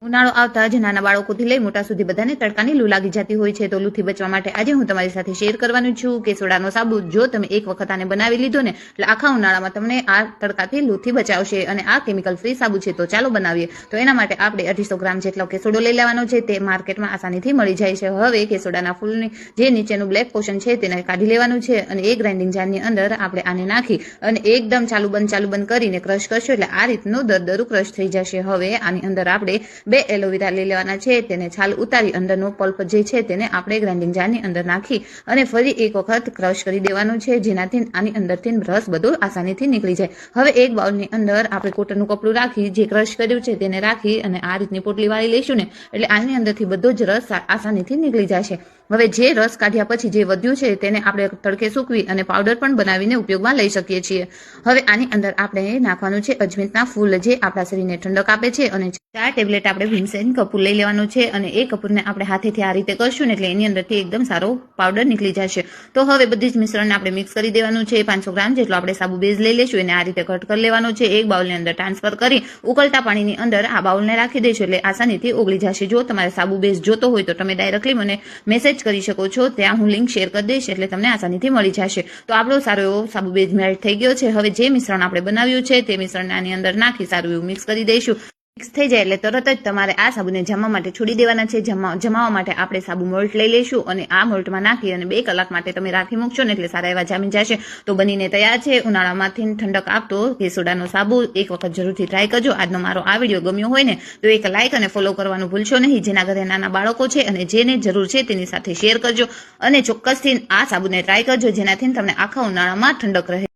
ઉનાળો આવતા જ નાના બાળકોથી લઈ મોટા સુધી બધાને તડકાની લૂ લાગી જતી હોય છે. તો લૂથી બચવા માટે આજે હું તમારી સાથે શેર કરવાનું છું કે સોડાનો સાબુ જો તમે એક વખત આને બનાવી લીધો ને એટલે આખા ઉનાળામાં તમને આ તડકાથી લૂથી બચાવશે અને આ કેમિકલ ફ્રી સાબુ છે. તો ચાલો બનાવીએ. તો એના માટે આપણે 250 ગ્રામ જેટલો કેસોડો લઈ લેવાનો છે. તે માર્કેટમાં આસાનીથી મળી જાય છે. હવે કેસોડાના ફૂલની જે નીચેનું બ્લેક પોર્શન છે તેને કાઢી લેવાનું છે અને એ ગ્રાઇન્ડિંગ જારની અંદર આપણે આને નાખી અને એકદમ ચાલુ બંધ કરીને ક્રશ કરશો એટલે આ રીતનું દરદરું ક્રશ થઈ જશે. હવે આની અંદર આપણે 2 એલોવેરા લઈ લેવાના છે. તેને છાલ ઉતારી અંદરનો પલ્પ જે છે તેને આપણે ગ્રાઇન્ડિંગ જારની અંદર નાખી અને ફરી એક વખત ક્રશ કરી દેવાનું છે, જેનાથી આની અંદરથી રસ બધો આસાનીથી નીકળી જાય. હવે એક બાઉલની અંદર આપણે કોટનનું કપડું રાખી જે ક્રશ કર્યું છે તેને રાખી અને આ રીતની પોટલી વાળી લઈશું ને એટલે આની અંદરથી બધો જ રસ આસાનીથી નીકળી જશે. હવે જે રસ કાઢ્યા પછી જે વધ્યું છે તેને આપણે તડકે સૂકવી અને પાવડર પણ બનાવીને ઉપયોગમાં લઈ શકીએ છીએ. હવે આની અંદર આપણે નાખવાનું છે અજમીનના ફૂલ જે આપણા શરીરને ઠંડક આપે છે અને 4 ટેબ્લેટ આપણે ભીમસેન કપૂર લઈ લેવાનું છે અને એ કપૂરને આપણે હાથેથી આ રીતે કરશું ને એટલે એની અંદરથી એકદમ સારો પાવડર નીકળી જશે. તો હવે બધી જ મિશ્રણને આપણે મિક્સ કરી દેવાનું છે. 500 ગ્રામ જેટલો આપણે સાબુ બેઝ લઈ લઈશું એને આ રીતે કટ કરી લેવાનો છે. એક બાઉલની અંદર ટ્રાન્સફર કરી ઉકળતા પાણીની અંદર આ બાઉલને રાખી દઈશું એટલે આસાનીથી ઓગળી જશે. જો તમારે સાબુ બેઝ જોતો હોય તો તમે ડાયરેક્ટલી મને મેસેજ કરી શકો છો. ત્યાં હું લિંક શેર કરી દઈશ એટલે તમને આસાનીથી મળી જશે. તો આપણો સારો એવો સાબુ બેઝ મેલ્ટ થઈ ગયો છે. હવે જે મિશ્રણ આપણે બનાવ્યું છે તે મિશ્રણને આની અંદર નાખી સારું એવું મિક્સ કરી દઈશું. મિક્સ થઈ જાય એટલે તરત જ તમારે આ સાબુને જમવા માટે છોડી દેવાના છે. જમાવા માટે આપણે સાબુ મોલ્ટ લઈ લઈશું અને આ મોલ્ટમાં નાખી અને 2 કલાક માટે તમે રાખી મૂકશો ને એટલે સારા એવા જામી જશે. તો બનીને તૈયાર છે ઉનાળામાંથી ઠંડક આપતો કેસોડાનો સાબુ. એક વખત જરૂરથી ટ્રાય કરજો. આજનો મારો આ વિડીયો ગમ્યો હોય ને તો એક લાઇક અને ફોલો કરવાનું ભૂલશો નહીં. જેના ઘરે નાના બાળકો છે અને જેને જરૂર છે તેની સાથે શેર કરજો અને ચોક્કસથી આ સાબુને ટ્રાય કરજો જેનાથી તમને આખા ઉનાળામાં ઠંડક રહે.